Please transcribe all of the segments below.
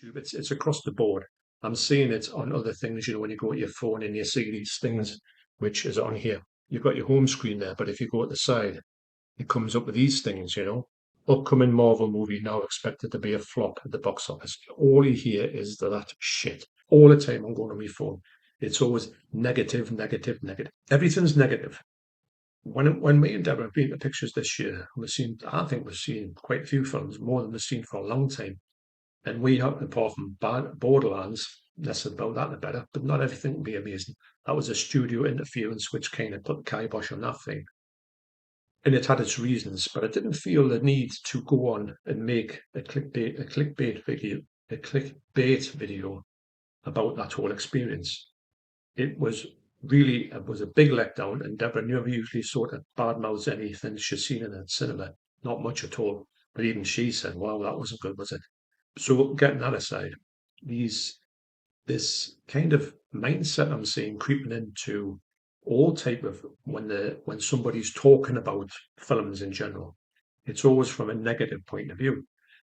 It's across the board. I'm seeing it on other things, when you go to your phone and you see these things, which is on here. You've got your home screen there, but if you go to the side, it comes up with these things. Upcoming Marvel movie now expected to be a flop at the box office. All you hear is that shit. All the time I'm going on my phone. It's always negative, negative, negative. Everything's negative. When me and Deborah have been to pictures this year, I think we've seen quite a few films, more than we've seen for a long time. And we have, apart from Borderlands, less about that the better, but not everything will be amazing. That was a studio interference which kind of put the kibosh on that thing. And it had its reasons, but I didn't feel the need to go on and make a clickbait video about that whole experience. It was a big letdown, and Deborah never usually sort of badmouths anything she's seen in the cinema, not much at all. But even she said, "Wow, that wasn't good, was it?" So getting that aside, these this kind of mindset I'm seeing creeping into all type of when somebody's talking about films in general, it's always from a negative point of view.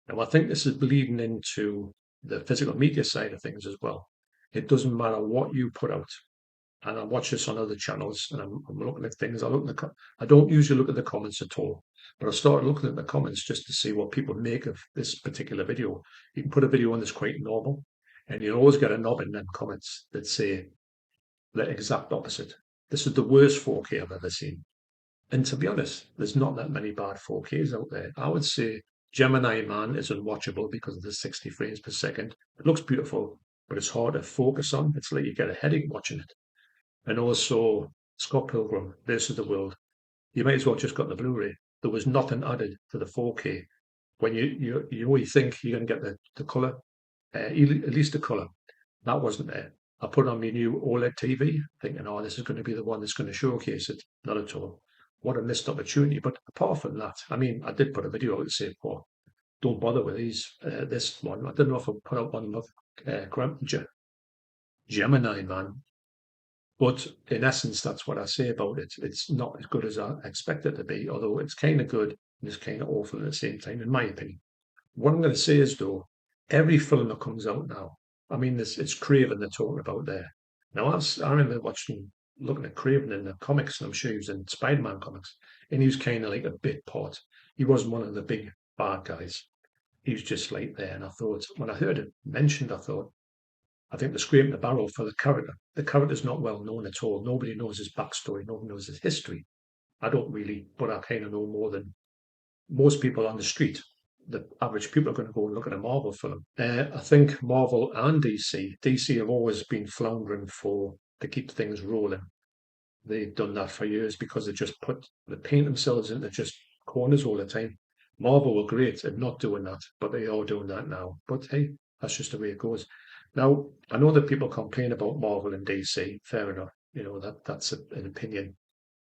Now I think this is bleeding into the physical media side of things as well. It doesn't matter what you put out. And I watch this on other channels, and I'm looking at things. I don't usually look at the comments at all, but I started looking at the comments just to see what people make of this particular video. You can put a video on that's quite normal, and you'll always get a knob in them comments that say the exact opposite. This is the worst 4K I've ever seen. And to be honest, there's not that many bad 4Ks out there. I would say Gemini Man is unwatchable because of the 60 frames per second. It looks beautiful, but it's hard to focus on. It's like you get a headache watching it. And also Scott Pilgrim versus the World. You might as well just got the Blu-ray. There was nothing added to the 4K. When you always think you're going to get the color, at least the color, that wasn't there. I put on my new OLED TV, thinking, "Oh, this is going to be the one that's going to showcase it." Not at all. What a missed opportunity. But apart from that, I mean, I did put a video out to say, "Oh, don't bother with this one." I didn't know if I put out one of Gemini Man. But in essence, that's what I say about it. It's not as good as I expect it to be, although it's kind of good and it's kind of awful at the same time, in my opinion. What I'm going to say is, though, every film that comes out now, I mean, it's Craven they're talking about there. Now, I remember looking at Craven in the comics, and I'm sure he was in Spider-Man comics, and he was kind of like a bit part. He wasn't one of the big bad guys. He was just like there. And I thought, when I heard it mentioned, I think they're scraping the barrel for the character. The character's not well known at all. Nobody knows his backstory. Nobody knows his history. I don't really, but I kind of know more than most people on the street. The average people are going to go and look at a Marvel film. I think Marvel and DC have always been floundering to keep things rolling. They've done that for years because they paint themselves into just corners all the time. Marvel were great at not doing that, but they are doing that now. But hey, that's just the way it goes. Now, I know that people complain about Marvel and DC. Fair enough. That's an opinion,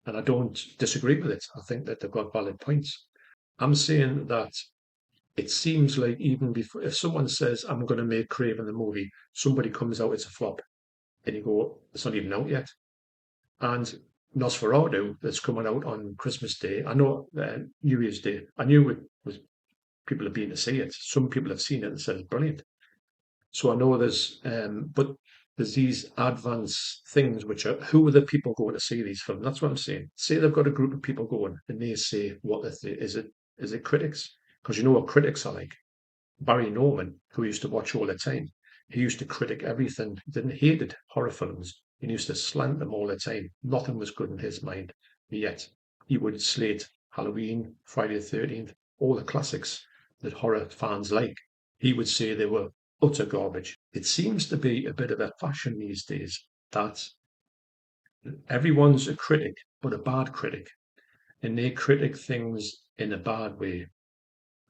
and I don't disagree with it. I think that they've got valid points. I'm saying that it seems like even before, if someone says, "I'm going to make Craven the movie," somebody comes out, it's a flop, and you go, "It's not even out yet." And Nosferatu, that's coming out on Christmas Day, I know New Year's Day, I knew it was people have been to see it. Some people have seen it and said it's brilliant. So I know but there's these advanced things which are, who are the people going to see these films? That's what I'm saying. Say they've got a group of people going and they say, is it critics? Because you know what critics are like. Barry Norman, who used to watch all the time, he used to critic everything, didn't hated horror films. He used to slant them all the time. Nothing was good in his mind. Yet he would slate Halloween, Friday the 13th, all the classics that horror fans like. He would say they were utter garbage. It seems to be a bit of a fashion these days that everyone's a critic, but a bad critic, and they critic things in a bad way.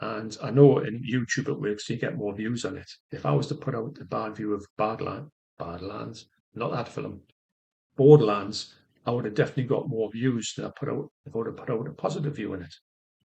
And I know in YouTube it works, you get more views on it. If I was to put out a bad view of Badlands, not that film, Borderlands, I would have definitely got more views than if I would have put out a positive view in it.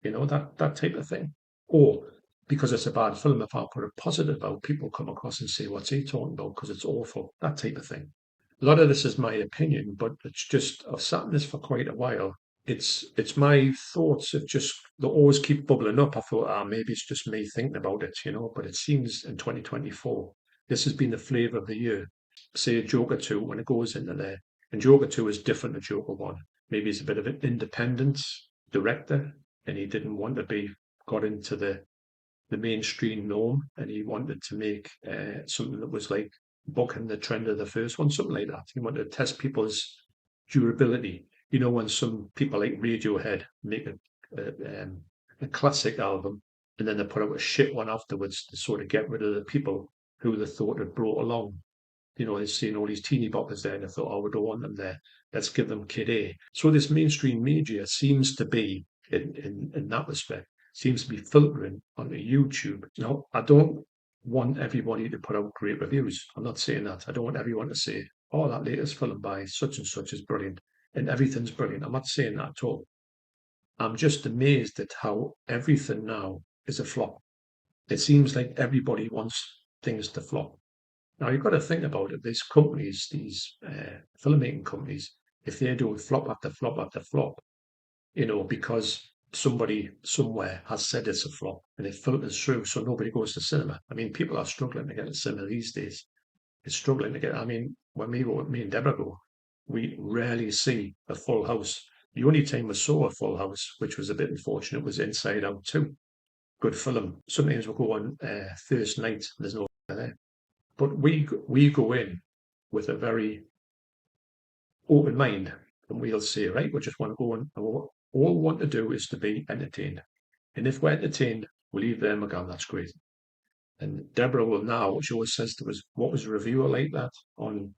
That type of thing. Or because it's a bad film, if I put a positive out, people come across and say, "What's he talking about?" Because it's awful. That type of thing. A lot of this is my opinion, but it's just, I've sat in this for quite a while. it's my thoughts that just they always keep bubbling up. I thought, maybe it's just me thinking about it, but it seems in 2024, this has been the flavour of the year. Say Joker 2 when it goes into there. And Joker 2 is different to Joker 1. Maybe he's a bit of an independent director and he didn't want to be got into the mainstream norm and he wanted to make something that was like bucking the trend of the first one, something like that. He wanted to test people's durability. When some people like Radiohead make a classic album and then they put out a shit one afterwards to sort of get rid of the people who they thought had brought along. They've seen all these teeny boppers there and they thought, oh, we don't want them there. Let's give them Kid A. So this mainstream media seems to be, in that respect, seems to be filtering onto YouTube. Now, I don't want everybody to put out great reviews. I'm not saying that. I don't want everyone to say, oh, that latest film by such and such is brilliant and everything's brilliant. I'm not saying that at all. I'm just amazed at how everything now is a flop. It seems like everybody wants things to flop. Now you've got to think about it. These companies, these filmmaking companies, if they're doing flop after flop after flop, because somebody somewhere has said it's a flop and it filters through, so nobody goes to cinema. I mean, people are struggling to get to cinema these days. It's struggling to get. I mean, when me and Deborah go, we rarely see a full house. The only time we saw a full house, which was a bit unfortunate, was Inside Out 2. Good film. Sometimes we'll go on first night, there's no there. But we go in with a very open mind and we'll say, right, we just want to go in and all we want to do is to be entertained. And if we're entertained, we'll leave them again, that's great. And Deborah will now, she always says to us, what was a reviewer like that on,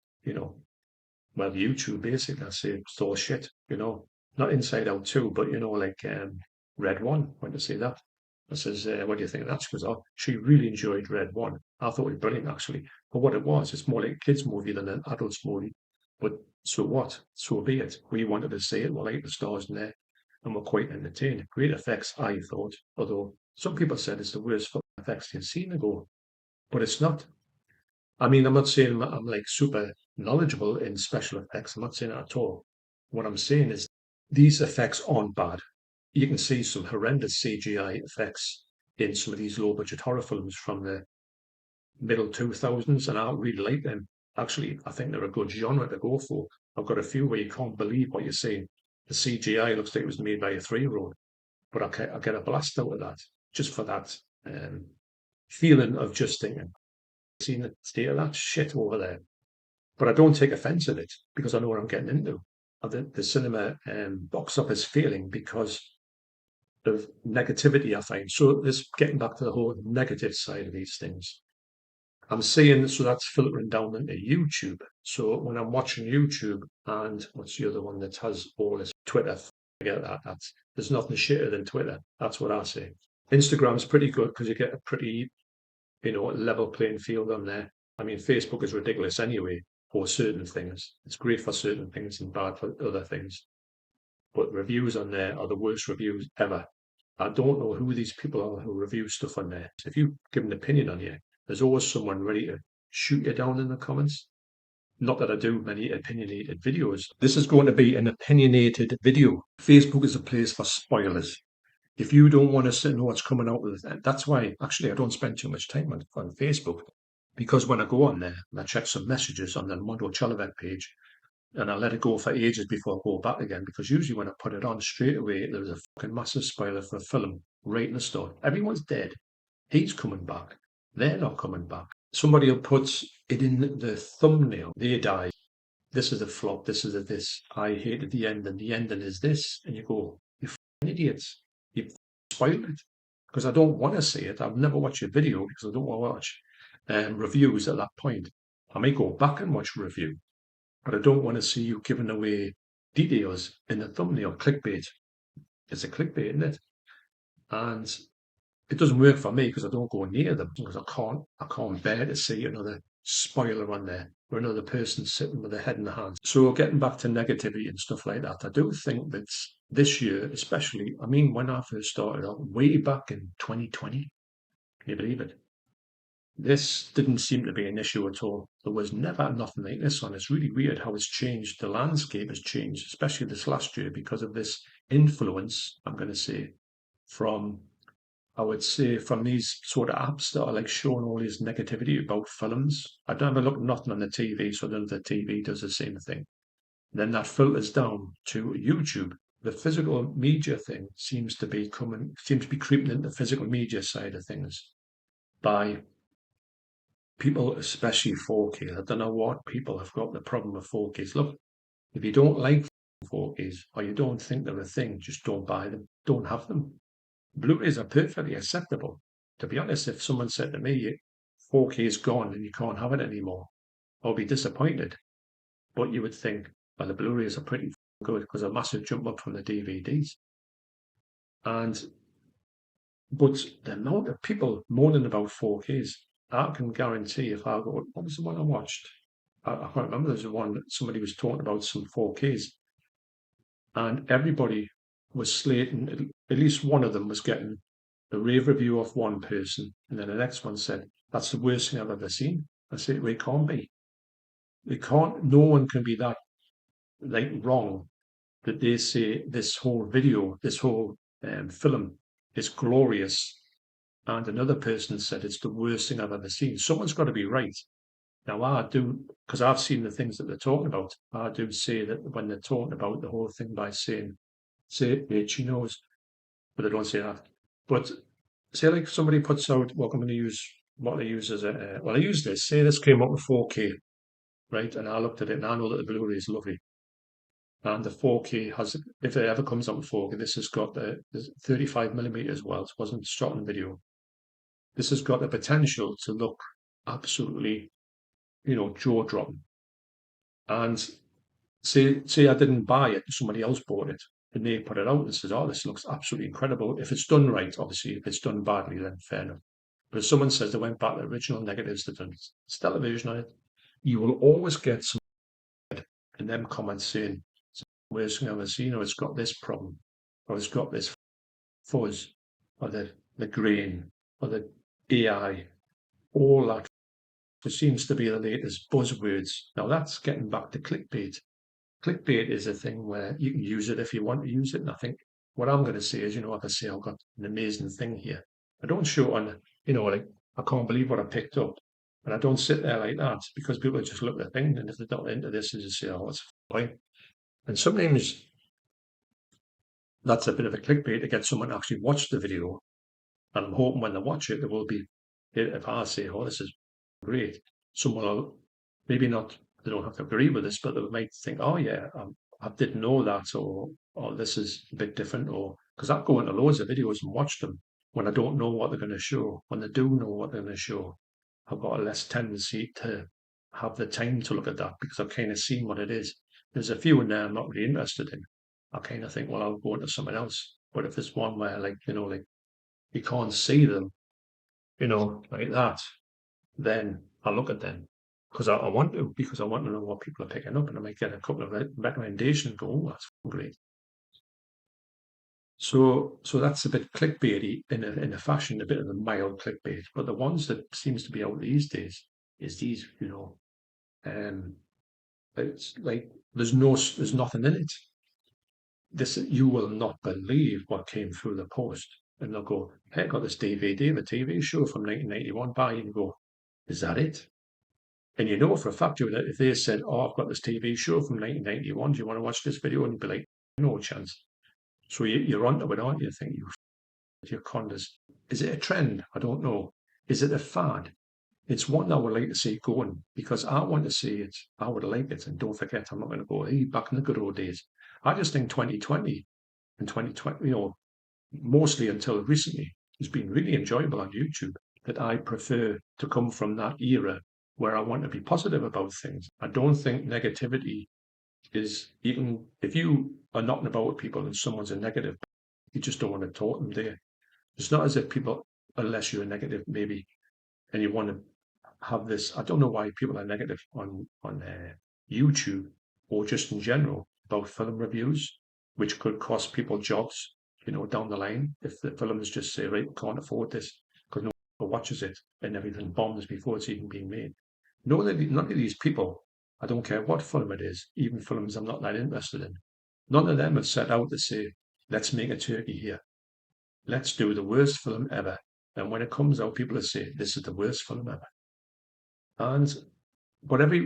YouTube basically? I say, it's all shit, not Inside Out 2, but, like Red 1, went to see that. I says, what do you think of that? She goes, oh, she really enjoyed Red 1. I thought it was brilliant, actually. But what it was, it's more like a kid's movie than an adult's movie. But so what? So be it. We wanted to see it. We like the stars in there. And we're quite entertained. Great effects, I thought. Although some people said it's the worst effects you've seen ago. But it's not. I mean, I'm not saying I'm like super knowledgeable in special effects. I'm not saying that at all. What I'm saying is these effects aren't bad. You can see some horrendous CGI effects in some of these low budget horror films from the middle 2000s, and I really like them. Actually, I think they're a good genre to go for. I've got a few where you can't believe what you're seeing. The CGI looks like it was made by a 3-year-old, but I get a blast out of that just for that feeling of just thinking, seeing the state of that shit over there. But I don't take offence at it because I know what I'm getting into. The cinema box office failing because of negativity, I find. So this getting back to the whole negative side of these things. I'm seeing so that's filtering down into YouTube. So when I'm watching YouTube and what's the other one that has all this Twitter, forget that. There's nothing shitter than Twitter. That's what I say. Instagram's pretty good because you get a pretty, level playing field on there. I mean, Facebook is ridiculous anyway for certain things. It's great for certain things and bad for other things. But reviews on there are the worst reviews ever. I don't know who these people are who review stuff on there. If you give an opinion on you, there's always someone ready to shoot you down in the comments. Not that I do many opinionated videos. This is going to be an opinionated video. Facebook is a place for spoilers. If you don't want to know what's coming out with it, that's why actually I don't spend too much time on Facebook. Because when I go on there and I check some messages on the Mondo Chelloveck page, and I let it go for ages before I go back again, because usually when I put it on straight away, there's a fucking massive spoiler for a film right in the start. Everyone's dead. He's coming back. They're not coming back. Somebody will put it in the thumbnail. They die. This is a flop. This is a this. I hated the end, and the ending is this. And you go, you fucking idiots. You spoiled it. Because I don't want to see it. I've never watched a video because I don't want to watch reviews at that point. I may go back and watch a review, but I don't want to see you giving away details in the thumbnail. Clickbait. It's a clickbait, isn't it? And it doesn't work for me because I don't go near them because I can't bear to see another spoiler on there or another person sitting with their head in the hands. So getting back to negativity and stuff like that, I do think that this year, especially, I mean, when I first started out, way back in 2020, can you believe it? This didn't seem to be an issue at all. There was never nothing like this on. It's really weird how it's changed. The landscape has changed, especially this last year, because of this influence, I'm going to say, from, I would say, from these sort of apps that are like showing all this negativity about films. I don't ever look at nothing on the TV, so I don't know if the TV does the same thing. Then that filters down to YouTube. The physical media thing seems to be creeping into the physical media side of things by people, especially 4K. I don't know what people have got the problem with 4Ks. Look, if you don't like 4Ks or you don't think they're a thing, just don't buy them. Don't have them. Blu-rays are perfectly acceptable. To be honest, if someone said to me, 4K is gone and you can't have it anymore, I'll be disappointed. But you would think, well, the Blu-rays are pretty good because a massive jump up from the DVDs. But the amount of people moaning about 4Ks, I can guarantee if I go, what was the one I watched? I can't remember. There's one that somebody was talking about some 4Ks, and everybody was slating. At least one of them was getting a rave review of one person, and then the next one said, "That's the worst thing I've ever seen." I said, "Well, it can't be. It can't. No one can be that like wrong that they say this whole video, this whole film is glorious." And another person said it's the worst thing I've ever seen. Someone's got to be right. Now, I do, because I've seen the things that they're talking about, I do say that when they're talking about the whole thing by saying, say, she knows, but they don't say that. But say, like somebody puts out, well, I'm going to use what I use as well, I use this, say this came up with 4K, right? And I looked at it and I know that the Blu ray is lovely. And the 4K has, if it ever comes out with 4K, this has got the 35 millimeters. Well, it wasn't shot in video. This has got the potential to look absolutely, jaw dropping. And say I didn't buy it, somebody else bought it, and they put it out and says, "Oh, this looks absolutely incredible." If it's done right, obviously, if it's done badly, then fair enough. But if someone says they went back to the original negatives, they've done television on it, you will always get some in them comments saying, "Where's thing I've ever seen?" Or it's got this problem, or it's got this fuzz, or the grain, or the AI, all that which seems to be the latest buzzwords. Now that's getting back to clickbait. Clickbait is a thing where you can use it if you want to use it. And I think what I'm going to say is, if I say I've got an amazing thing here, I don't show on, like I can't believe what I picked up. And I don't sit there like that because people just look at the thing and if they're not into this, they just say, "Oh, it's fine." And sometimes that's a bit of a clickbait to get someone to actually watch the video. And I'm hoping when they watch it, there will be, if I say, "Oh, this is great," someone will maybe not, they don't have to agree with this, but they might think, "Oh yeah, I didn't know that," or "This is a bit different," or because I go into loads of videos and watch them when I don't know what they're going to show. When they do know what they're going to show, I've got a less tendency to have the time to look at that because I've kind of seen what it is. There's a few in there I'm not really interested in. I kind of think, well, I'll go into something else. But if it's one where, like, like you can't see them, like that, then I look at them because I want to, because I want to know what people are picking up, and I might get a couple of recommendations. Go, "Oh, that's great." So that's a bit clickbaity in a fashion, a bit of a mild clickbait. But the ones that seems to be out these days is these, um, it's like there's nothing in it. This you will not believe what came through the post, and they'll go, "Hey, I got this DVD of a TV show from 1991 by," and you go, "Is that it?" And you know for a fact that if they said, "Oh, I've got this TV show from 1991, do you want to watch this video?" And you'd be like, "No chance." So you're onto it, aren't you? Think you're condas. Is it a trend? I don't know. Is it a fad? It's one I would like to see going because I want to see it. I would like it. And don't forget, I'm not going to go, "Hey, back in the good old days." I just think 2020 and 2020, mostly until recently, has been really enjoyable on YouTube. That I prefer to come from that era where I want to be positive about things. I don't think negativity is, even if you are knocking about with people and someone's a negative, you just don't want to talk to them, do you? It's not as if people, unless you're negative, maybe, and you want to have this. I don't know why people are negative on YouTube or just in general about film reviews, which could cost people jobs, down the line if the films just say, "Right, we can't afford this because or watches it and everything bombs before it's even been made. None of these people, I don't care what film it is, even films I'm not that interested in, none of them have set out to say, let's make a turkey here. Let's do the worst film ever. And when it comes out, people will say, this is the worst film ever. And whatever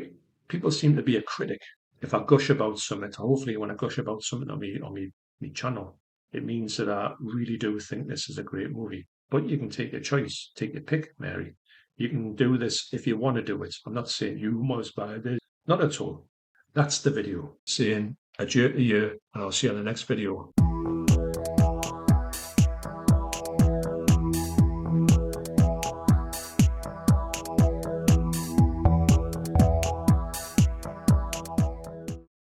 people seem to be a critic. If I gush about something, hopefully when I gush about something on me channel, it means that I really do think this is a great movie. But you can take your choice, take your pick, Mary. You can do this if you want to do it. I'm not saying you must buy this, not at all. That's the video saying adieu to you, and I'll see you in the next video.